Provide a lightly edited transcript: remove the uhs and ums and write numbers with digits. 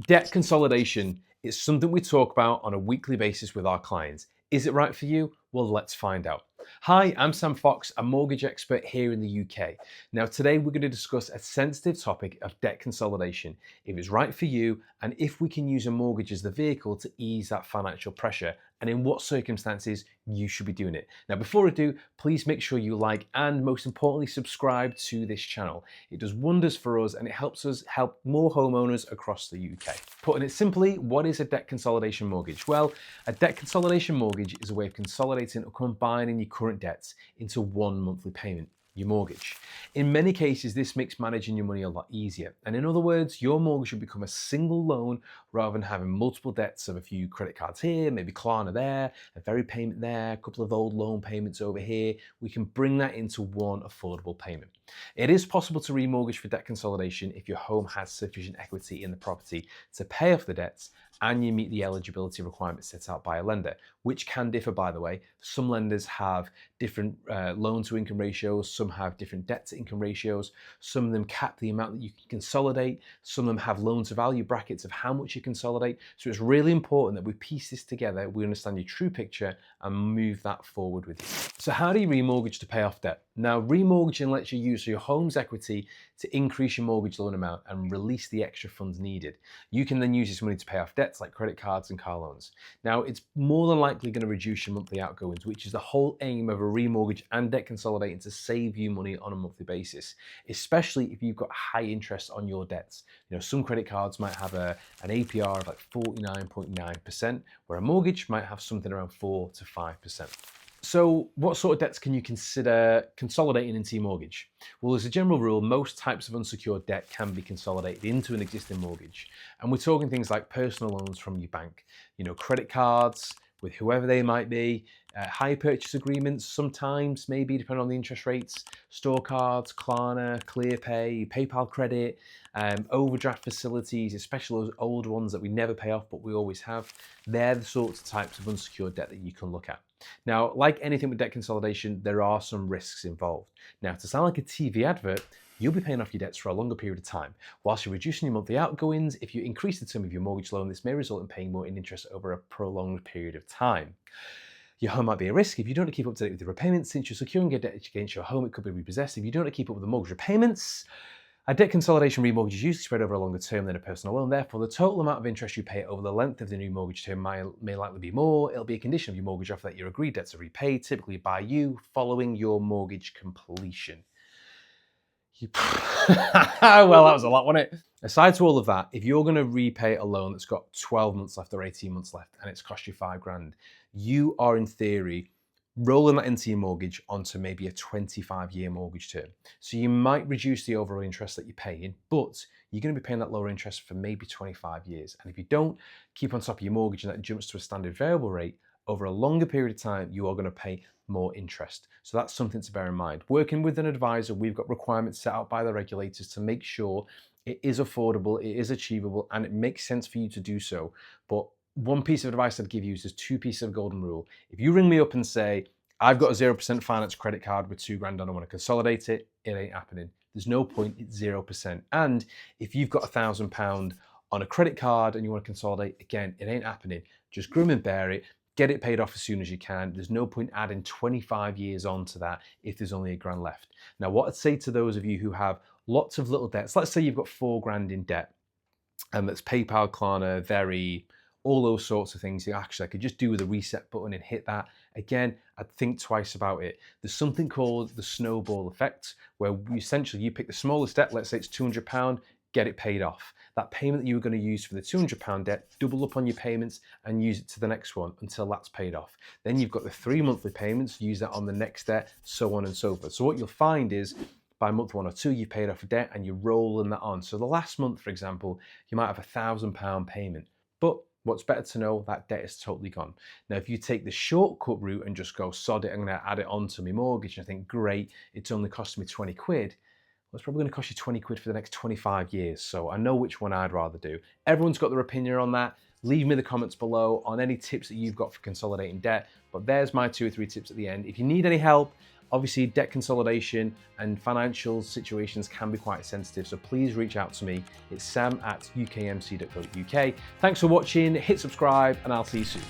Debt consolidation is something we talk about on a weekly basis with our clients. Is it right for you? Well, let's find out. Hi, I'm Sam Fox, a mortgage expert here in the UK. Now, today we're going to discuss a sensitive topic of debt consolidation, if it's right for you, and if we can use a mortgage as the vehicle to ease that financial pressure, and in what circumstances you should be doing it. Now, before I do, please make sure you like and most importantly, subscribe to this channel. It does wonders for us and it helps us help more homeowners across the UK. Putting it simply, what is a debt consolidation mortgage? Well, a debt consolidation mortgage is a way of consolidating or combining your current debts into one monthly payment, your mortgage. In many cases, this makes managing your money a lot easier. And in other words, your mortgage will become a single loan rather than having multiple debts of a few credit cards here, maybe Klarna there, a repayment there, a couple of old loan payments over here. We can bring that into one affordable payment. It is possible to remortgage for debt consolidation if your home has sufficient equity in the property to pay off the debts and you meet the eligibility requirements set out by a lender, which can differ, by the way. Some lenders have different loan to income ratios, some have different debt to income ratios, some of them cap the amount that you can consolidate, some of them have loan to value brackets of how much you consolidate. So it's really important that we piece this together, we understand your true picture and move that forward with you. So how do you remortgage to pay off debt? Now, remortgaging lets you use your home's equity to increase your mortgage loan amount and release the extra funds needed. You can then use this money to pay off debts like credit cards and car loans. Now, it's more than likely going to reduce your monthly outgoings, which is the whole aim of a remortgage and debt consolidating, to save you money on a monthly basis, especially if you've got high interest on your debts. You know, some credit cards might have an APR of like 49.9%, where a mortgage might have something around 4 to 5%. So what sort of debts can you consider consolidating into your mortgage? Well, as a general rule, most types of unsecured debt can be consolidated into an existing mortgage. And we're talking things like personal loans from your bank, you know, credit cards with whoever they might be, hire purchase agreements sometimes, maybe depending on the interest rates, store cards, Klarna, ClearPay, PayPal credit, overdraft facilities, especially those old ones that we never pay off but we always have. They're the sorts of types of unsecured debt that you can look at. Now, like anything with debt consolidation, there are some risks involved. Now, to sound like a TV advert, you'll be paying off your debts for a longer period of time. Whilst you're reducing your monthly outgoings, if you increase the term of your mortgage loan, this may result in paying more in interest over a prolonged period of time. Your home might be a risk if you don't keep up to date with the repayments. Since you're securing your debt against your home, it could be repossessed. If you don't keep up with the mortgage repayments, a debt consolidation remortgage is usually spread over a longer term than a personal loan. Therefore, the total amount of interest you pay over the length of the new mortgage term may likely be more. It'll be a condition of your mortgage offer that your agreed debts are repaid, typically by you, following your mortgage completion. Well, that was a lot, wasn't it? Aside to all of that, if you're going to repay a loan that's got 12 months left or 18 months left and it's cost you $5,000, you are in theory rolling that into your mortgage onto maybe a 25-year mortgage term. So you might reduce the overall interest that you're paying, but you're going to be paying that lower interest for maybe 25 years. And if you don't keep on top of your mortgage and that jumps to a standard variable rate, over a longer period of time, you are going to pay more interest. So that's something to bear in mind. Working with an advisor, we've got requirements set out by the regulators to make sure it is affordable, it is achievable, and it makes sense for you to do so. But one piece of advice I'd give you is there's two pieces of golden rule. If you ring me up and say, I've got a 0% finance credit card with $2,000 and I want to consolidate it, it ain't happening. There's no point, it's 0%. And if you've got £1,000 on a credit card and you want to consolidate, again, it ain't happening. Just grim and bear it. Get it paid off as soon as you can. There's no point adding 25 years onto that if there's only £1,000 left. Now, what I'd say to those of you who have lots of little debts, let's say you've got £4,000 in debt, and that's PayPal, Klarna, all those sorts of things. Actually, I could just do with a reset button and hit that. Again, I'd think twice about it. There's something called the snowball effect, where essentially you pick the smallest debt, let's say it's £200, get it paid off. That payment that you were going to use for the £200 debt, double up on your payments and use it to the next one until that's paid off. Then you've got the 3 monthly payments, use that on the next debt, so on and so forth. So what you'll find is by month 1 or 2, you've paid off a debt and you're rolling that on. So the last month, for example, you might have £1,000 payment, but what's better to know, that debt is totally gone. Now, if you take the shortcut route and just go, sod it, I'm going to add it onto my mortgage, and I think, great, it's only costing me 20 quid. Well, it's probably going to cost you 20 quid for the next 25 years. So I know which one I'd rather do. Everyone's got their opinion on that. Leave me the comments below on any tips that you've got for consolidating debt. But there's my 2 or 3 tips at the end. If you need any help, Obviously, debt consolidation and financial situations can be quite sensitive, so please reach out to me. It's sam@ukmc.co.uk. Thanks for watching, hit subscribe, and I'll see you soon.